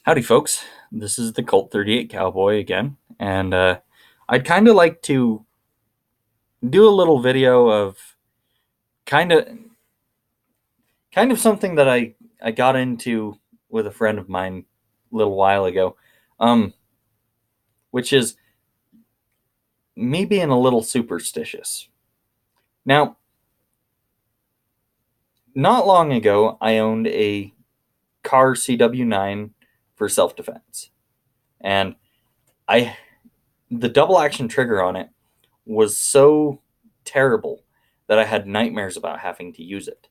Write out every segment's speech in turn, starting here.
Howdy, folks. This is the Colt 38 Cowboy again, and I'd kind of like to do a little video of kind of kind of something that I got into with a friend of mine a little while ago, um, which is me being a little superstitious. Now, not long ago, I owned a car CW9 for self-defense, and I the double action trigger on it was so terrible that I had nightmares about having to use it.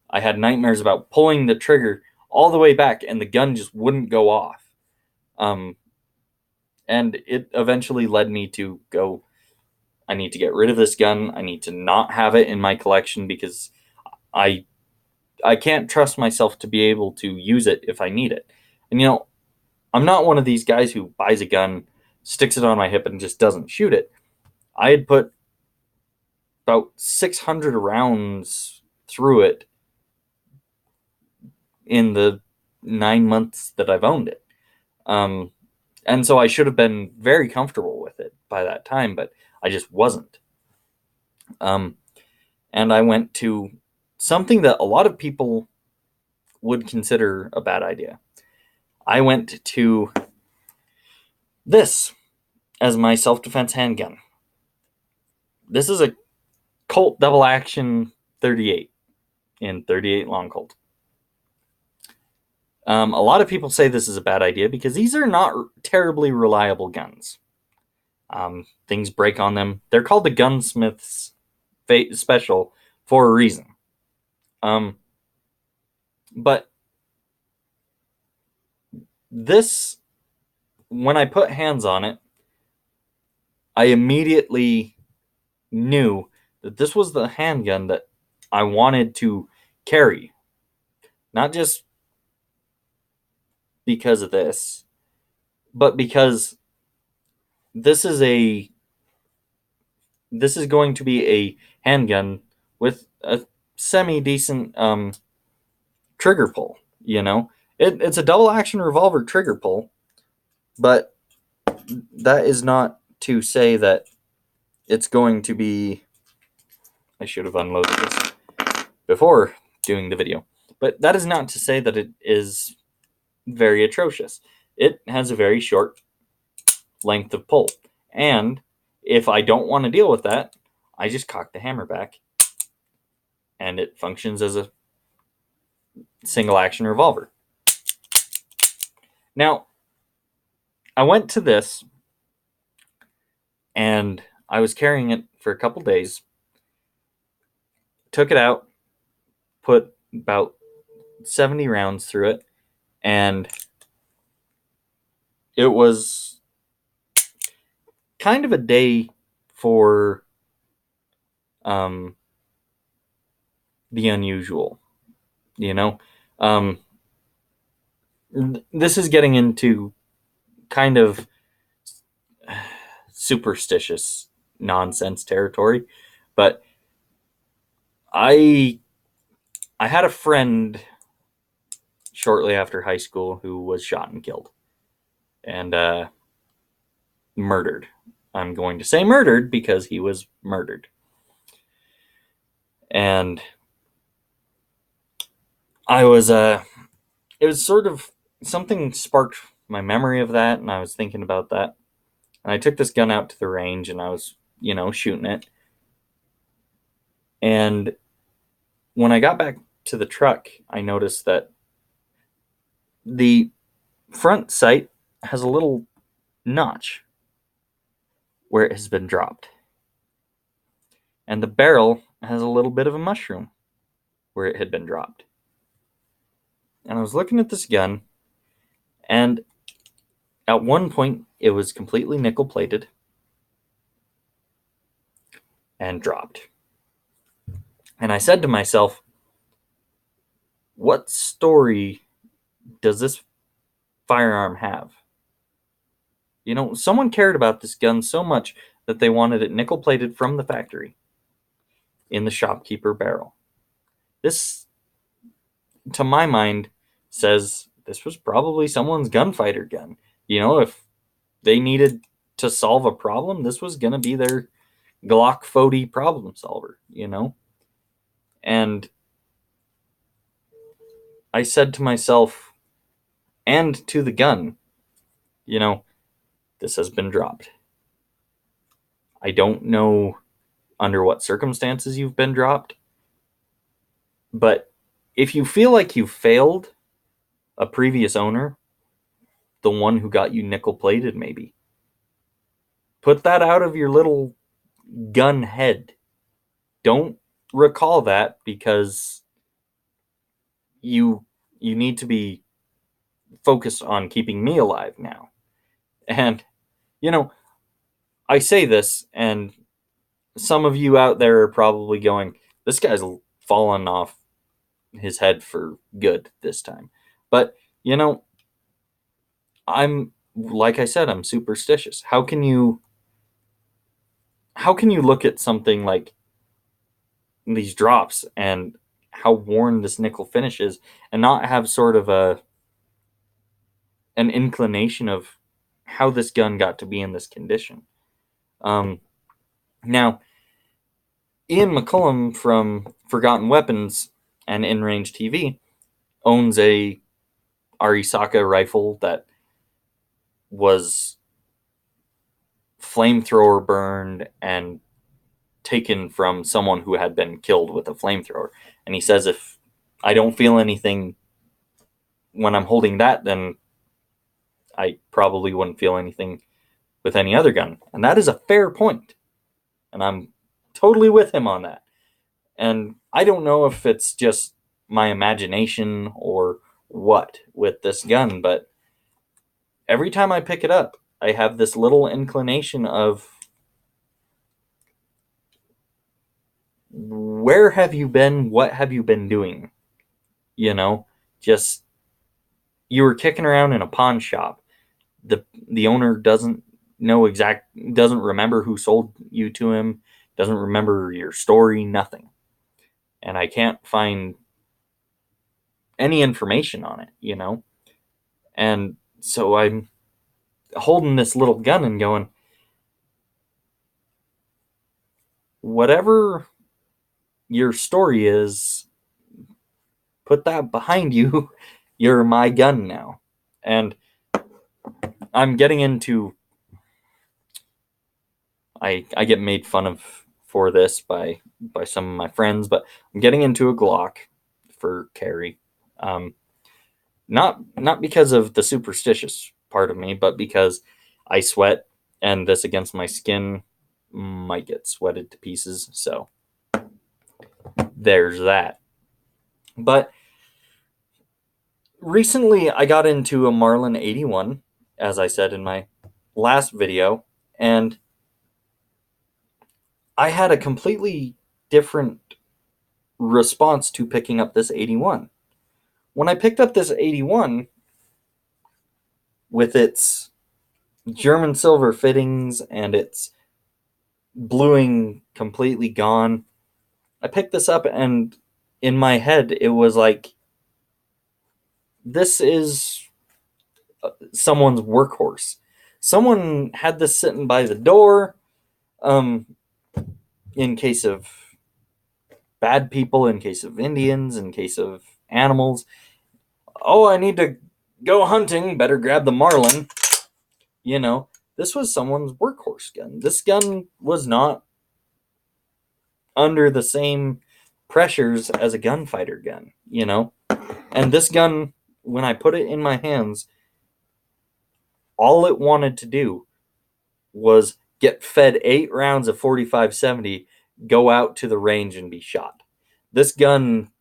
I had nightmares about pulling the trigger all the way back and the gun just wouldn't go off. Um, and it eventually led me to go, I need to get rid of this gun. I need to not have it in my collection because I I can't trust myself to be able to use it if I need it. And I'm not one of these guys who buys a gun, sticks it on my hip and just doesn't shoot it. I had put about 600 rounds through it in the 9 months that I've owned it. Um, and so I should have been very comfortable with it by that time, but I just wasn't. Um, and I went to something that a lot of people would consider a bad idea. I went to this as my self defense handgun. This is a Colt double action 38 in 38 long Colt. A lot of people say this is a bad idea because these are not terribly reliable guns. Things break on them. They're called the gunsmith's special for a reason. Um, but this, when I put hands on it, I immediately knew that this was the handgun that I wanted to carry. Not just because of this, but because this is a this is going to be a handgun with a semi decent trigger pull. It's a double action revolver trigger pull, but that is not to say that it's going to be. I should have unloaded this before doing the video, but that is not to say that it is very atrocious. It has a very short length of pull, and if I don't want to deal with that, I just cock the hammer back, and it functions as a single action revolver. Now, I went to this and I was carrying it for a couple days, took it out, put about 70 rounds through it, and it was kind of a day for the unusual, you know. Um, this is getting into kind of superstitious nonsense territory, but I I had a friend shortly after high school who was shot and killed and murdered. I'm going to say murdered because he was murdered. And I was it was sort of something sparked my memory of that, and I was thinking about that. And I took this gun out to the range and I was, shooting it. And when I got back to the truck, I noticed that the front sight has a little notch where it has been dropped. And the barrel has a little bit of a mushroom where it had been dropped. And I was looking at this gun, and at one point it was completely nickel plated and dropped. And I said to myself, what story does this firearm have? Someone cared about this gun so much that they wanted it nickel plated from the factory in the shopkeeper barrel. This, to my mind, says this was probably someone's gunfighter gun. If they needed to solve a problem, this was going to be their Glock 40 problem solver. And I said to myself and to the gun, this has been dropped. I don't know under what circumstances you've been dropped, but if you feel like you failed a previous owner, the one who got you nickel plated, maybe put that out of your little gun head. Don't recall that, because you need to be focused on keeping me alive now. And I say this, and some of you out there are probably going, this guy's fallen off his head for good this time. But I'm, like I said, I'm superstitious. How can you look at something like these drops and how worn this nickel finish is and not have sort of an inclination of how this gun got to be in this condition? Now, Ian McCullum from Forgotten Weapons and In Range TV owns a Arisaka rifle that was flamethrower burned and taken from someone who had been killed with a flamethrower. And he says, if I don't feel anything when I'm holding that, then I probably wouldn't feel anything with any other gun. And that is a fair point. And I'm totally with him on that. And I don't know if it's just my imagination or what with this gun, but every time I pick it up, I have this little inclination of, where have you been? What have you been doing? Just, you were kicking around in a pawn shop. The owner doesn't remember who sold you to him, doesn't remember your story, nothing. And I can't find any information on it. And so I'm holding this little gun and going, whatever your story is, put that behind you. You're my gun now. And I'm getting into, I get made fun of for this by some of my friends, but I'm getting into a Glock for carry. Not because of the superstitious part of me, but because I sweat, and this against my skin might get sweated to pieces. So there's that. But recently I got into a Marlin 81, as I said in my last video, and I had a completely different response to picking up this 81. When I picked up this 81 with its German silver fittings and its bluing completely gone, I picked this up, and in my head it was like, this is someone's workhorse. Someone had this sitting by the door, in case of bad people, in case of Indians, in case of animals. Oh, I need to go hunting, better grab the Marlin. This was someone's workhorse gun. This gun was not under the same pressures as a gunfighter gun, And this gun, when I put it in my hands, all it wanted to do was get fed 8 rounds of 45-70, go out to the range and be shot. This gun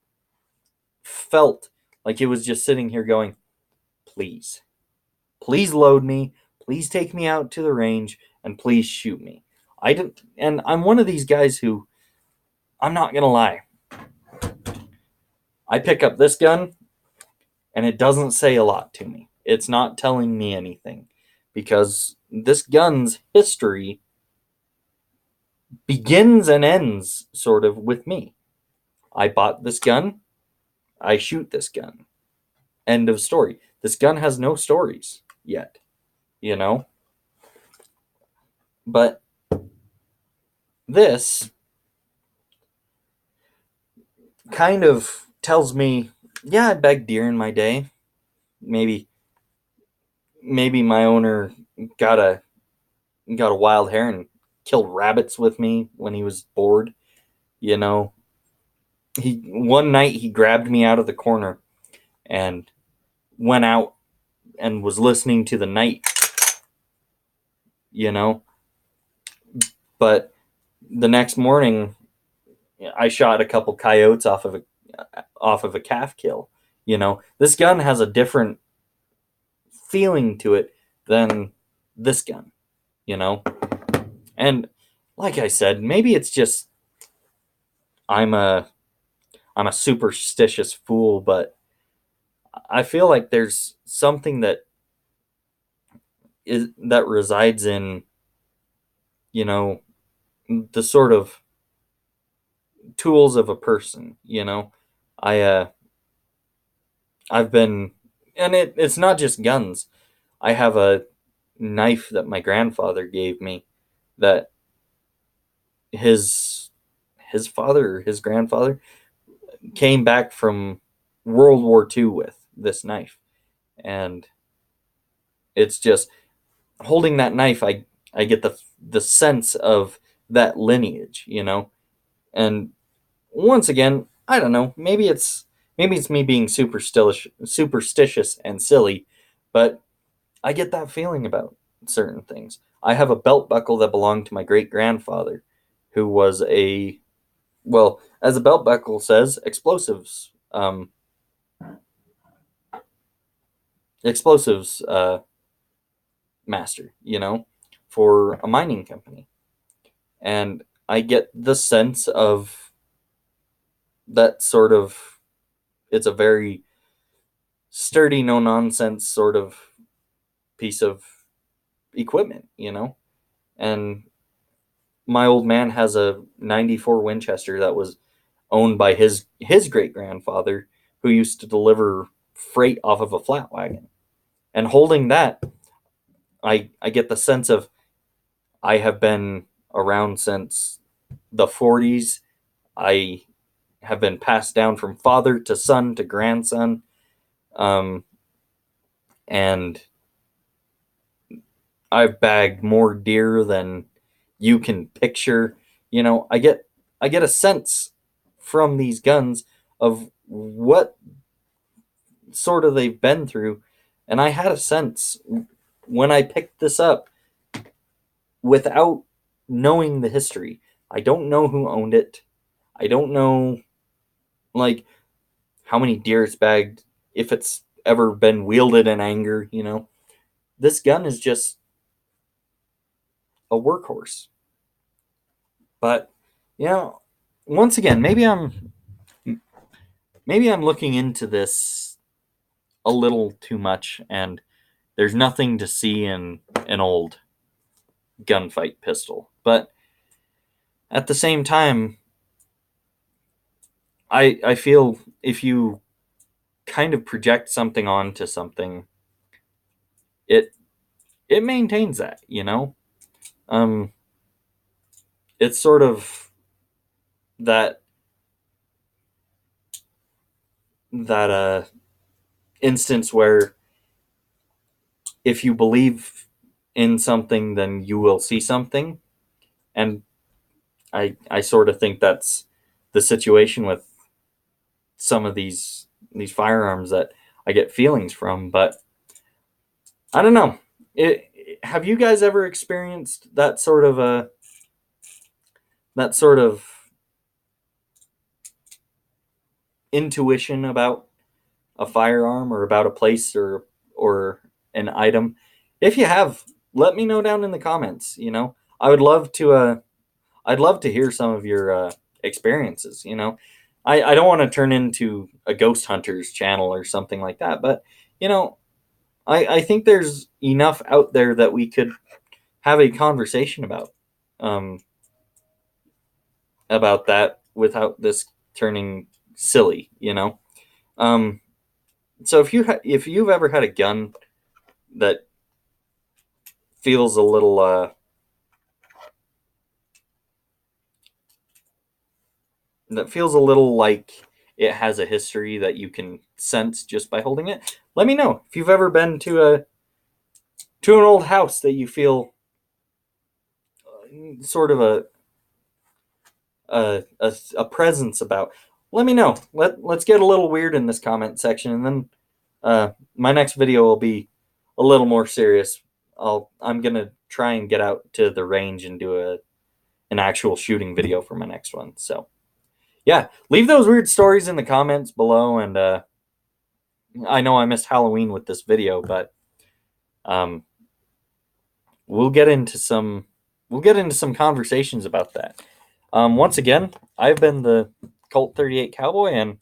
felt like it was just sitting here going, please load me, please take me out to the range, and please shoot me. And I'm one of these guys who, I'm not gonna lie, I pick up this gun and it doesn't say a lot to me. It's not telling me anything, because this gun's history begins and ends sort of with me. I bought this gun, I shoot this gun. End of story. This gun has no stories yet, you know? But this kind of tells me, yeah, I bagged deer in my day. Maybe my owner got a wild hare and killed rabbits with me when he was bored. You know, he one night he grabbed me out of the corner and went out and was listening to the night. You know, but the next morning I shot a couple coyotes off of a calf kill. You know, this gun has a different feeling to it than this gun. You know, and like I said, maybe it's just I'm a superstitious fool, but I feel like there's something that resides in, you know, the sort of tools of a person. You know, I I've been, and it's not just guns. I have a knife that my grandfather gave me that his father or his grandfather came back from World War II with this knife. And it's just holding that knife, I get the sense of that lineage, you know. And once again, I don't know, maybe it's me being superstitious and silly, but I get that feeling about certain things. I have a belt buckle that belonged to my great grandfather, who was a, well, as the belt buckle says, explosives master, you know, for a mining company. And I get the sense of that sort of, it's a very sturdy, no nonsense sort of piece of equipment, you know. And my old man has a 94 Winchester that was owned by his great grandfather, who used to deliver freight off of a flat wagon. And holding that, I get the sense of I have been around since the 40s. I have been passed down from father to son to grandson. Um, and I've bagged more deer than you can picture. You know, I get a sense from these guns of what sort of they've been through, and I had a sense when I picked this up without knowing the history. I don't know who owned it. I don't know, like, how many deer it's bagged, if it's ever been wielded in anger, you know. This gun is just a workhorse. But, you know, once again, maybe I'm looking into this a little too much, and there's nothing to see in an old gunfight pistol. But at the same time, I feel if you kind of project something onto something, it maintains that, you know. Um, it's sort of that instance where if you believe in something, then you will see something, and I sort of think that's the situation with some of these firearms that I get feelings from. But I don't know. Have you guys ever experienced that sort of intuition about a firearm or about a place or an item? If you have, let me know down in the comments. You know, I would love to. I'd love to hear some of your experiences. You know, I don't want to turn into a ghost hunters channel or something like that, but you know, I think there's enough out there that we could have a conversation um, about that without this turning silly. You know, um, So if you've ever had a gun that feels a little like it has a history that you can sense just by holding it, let me know. If you've ever been to an old house that you feel sort of a presence about, let me know. Let's get a little weird in this comment section, and then my next video will be a little more serious. I'm gonna try and get out to the range and do an actual shooting video for my next one. So yeah, leave those weird stories in the comments below. And I know I missed Halloween with this video, but um, we'll get into some conversations about that. Once again, I've been the Colt 38 Cowboy, and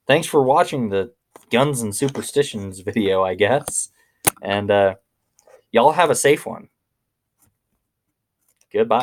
thanks for watching the Guns and Superstitions video, I guess. And y'all have a safe one. Goodbye.